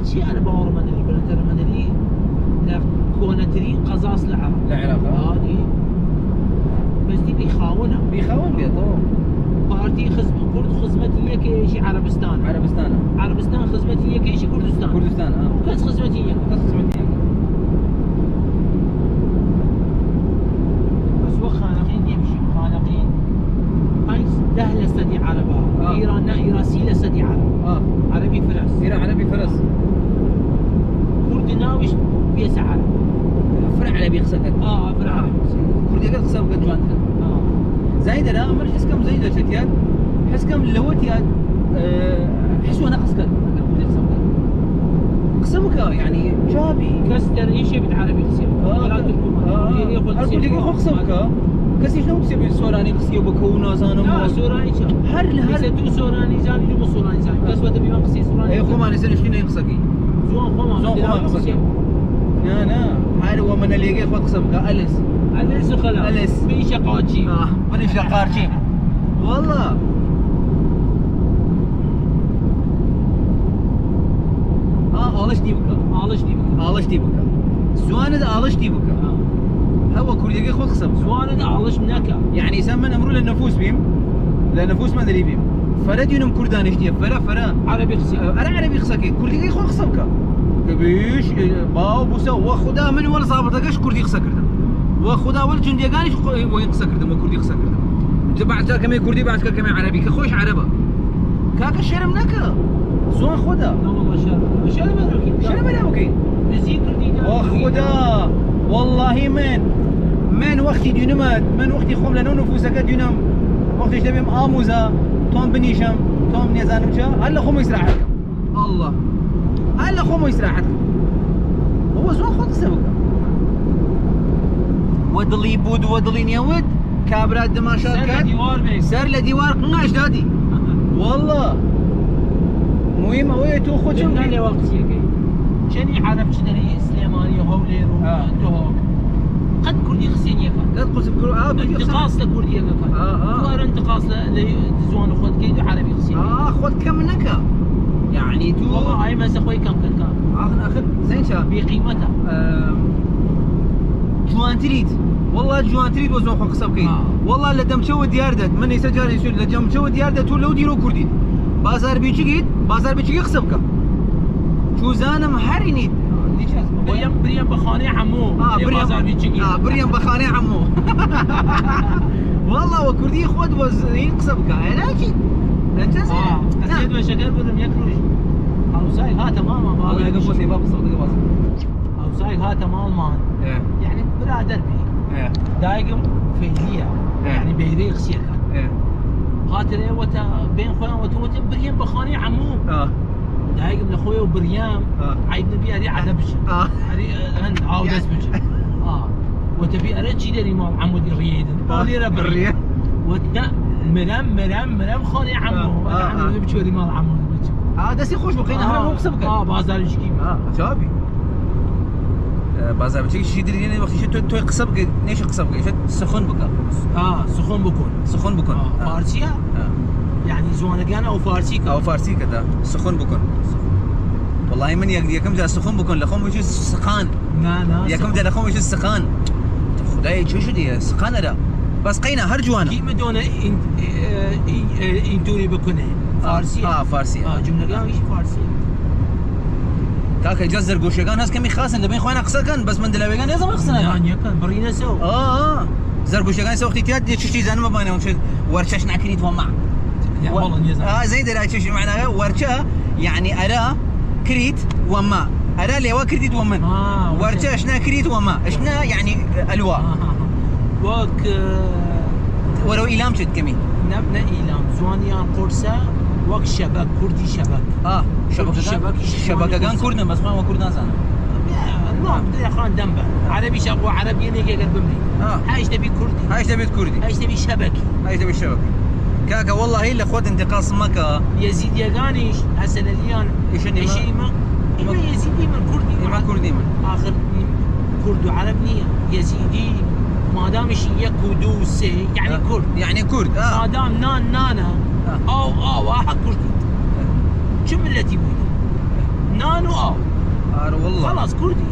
شي انا باور مدني كنا ترى مدني لا كونترين قزاص العراق هذه بس دي بيخاونها بيخاون بيها طبعا. بارتي خزمه كرد خزمتي هي كشي عربستان خزمتي هي كشي كردستان وكاس خزمتي هي بس وخانقين يمشي خانقين هاي دهله سدي عربها ايران ايراسيله سدي عرب عربي فرس ايران عربي فرس كرد ناوش بيس عرب فرع عربي خسكت فرع عربي كردي قد خسب قد جوانتنا زايد لا من حس كم زايد شتيات حس كم لوتيات حسوا نقص كذا قسمك يعني شابي كستر ايش بالعربي تصير الكل يقول قسمك كسي شنو تسوي سوراني قسيو بكونا زانو لا سوراني هر تو سوراني زاني مو سوراني زاني بس وده بيما قسي سوراني اي خو ما نسن شنو يقصكي زون خو ما لا هذا هو من اللي يقول قسمك أليس خلاص من شقاچي من شقاچي والله آلش دي بك سوانه آلش دي بك هو كردي خود خصب سوانه آلش منك يعني يسمن امره للنفوس بيم للنفوس ما ادري بيم فرد ينم كردانش دي فرا عربي خصي عربي خصك كردي خود خصبك كبيش باو بوسا وخدا من ولا صابتكش كردي خصك وخدا ولا جنديغانش وين خصك كردي خصك انت بعد كم كردي بعد كم عربي كخوش عربه كاك الشرم نكا زون خدا لا والله شرم انا نزيد كردي خدا والله من وقتي دينمات من وقتي خم لنا نفوسك دينم وقتي تبيم اموزا توم بنيشم توم نيزانم شا هلا خم يسرحك الله هلا خم يسرحك هو زون خد سبك ودلي بود ودلي نيود كابرا دماشات كات سر لديوار قناش دادي والله مهم هو تو خدشم لي وقت سيكي شني عرب شدري سليماني هولير وانتهوك قد كردي خسيني قد قلت بكل انتقاص لكردي كان تو انتقاص لزوان خد كيد عربي خسيني خد كم نكا يعني تو والله هاي ما سخوي كم كان اخر زين شا بقيمتها جوان تريد والله جوان تريد وزون خو قصب كي والله لدم شو دياردت من يسجل يسول لدم شو دياردت لو ديرو كردي بازار بيجي قصبك شو زانم حريني بريم بخانه عمو بريم بخانه عمو والله وكردي خود وزين قصبك علاجي انت زين وشكل بدهم ياكلوا او سايق ها تماما والله يقفوا سيباب الصوت قباس او سايق ها تماما يعني بلا دربي دايقم فيليه يعني بيريق سيكا خاطر وتا بين خويا وتا بريم بخانه عمو دايقم لخويا وبريام عيب نبي اري عدبش اري هن عاود اسبج وتبي اري شي دري مال عمود الريد بالي بريم وتا مرام خانه عمو وتا نبي شوري مال عمو دسي خوش بقينا هنا مو قصبك بازار شكيب شابي بازار بتشي شي دري وقت شي توي قصبك ليش قصبك شت سخن بك سخن بكون فارسيه يعني زوانقان او فارسي كذا سخن بكون والله من يكم جا سخن بكون لخم يجي سخان يكم جا لخم يجي سخان خداي شو دي سخان ده بس قينا هرجوانا كي مدونه انتوري بكونه فارسي جمله قام يجي فارسي كاكا جزر قوشيغان هاس كمي خاصن دبين خوينا قصكن بس من دلاويغان يزم خصنا يعني كان برينا سو زرقوشيغان سو وقتي تياد تشتي زان ما باينه وش ورشش نعكريت ومع والله نيزم زي درايتش معناها ورشة يعني ارا كريت وما ارا ليوا كريت ومن ورشة اشنا كريت وما اشنا يعني الواء وك ولو ايلام شد كمي نبنا ايلام زوانيان قرصه وك شبك كردي شبك شبكه كان كردنا بس ما هو كردنا زان نعم يا خان دنبه عربي شقوى عربي نيجي قلب مني هايش تبي كردي هايش تبي شبكي كاكا والله الا خود انتقاص مكه يزيد يغانيش هسه اليان شيء ما يزيدي من كردي من اخر كرد وعربي يزيدي ما دام شيء كردوسي يعني كرد ما دام نانا او واحد كردي شو ملتي بودي نانو او والله خلاص كردي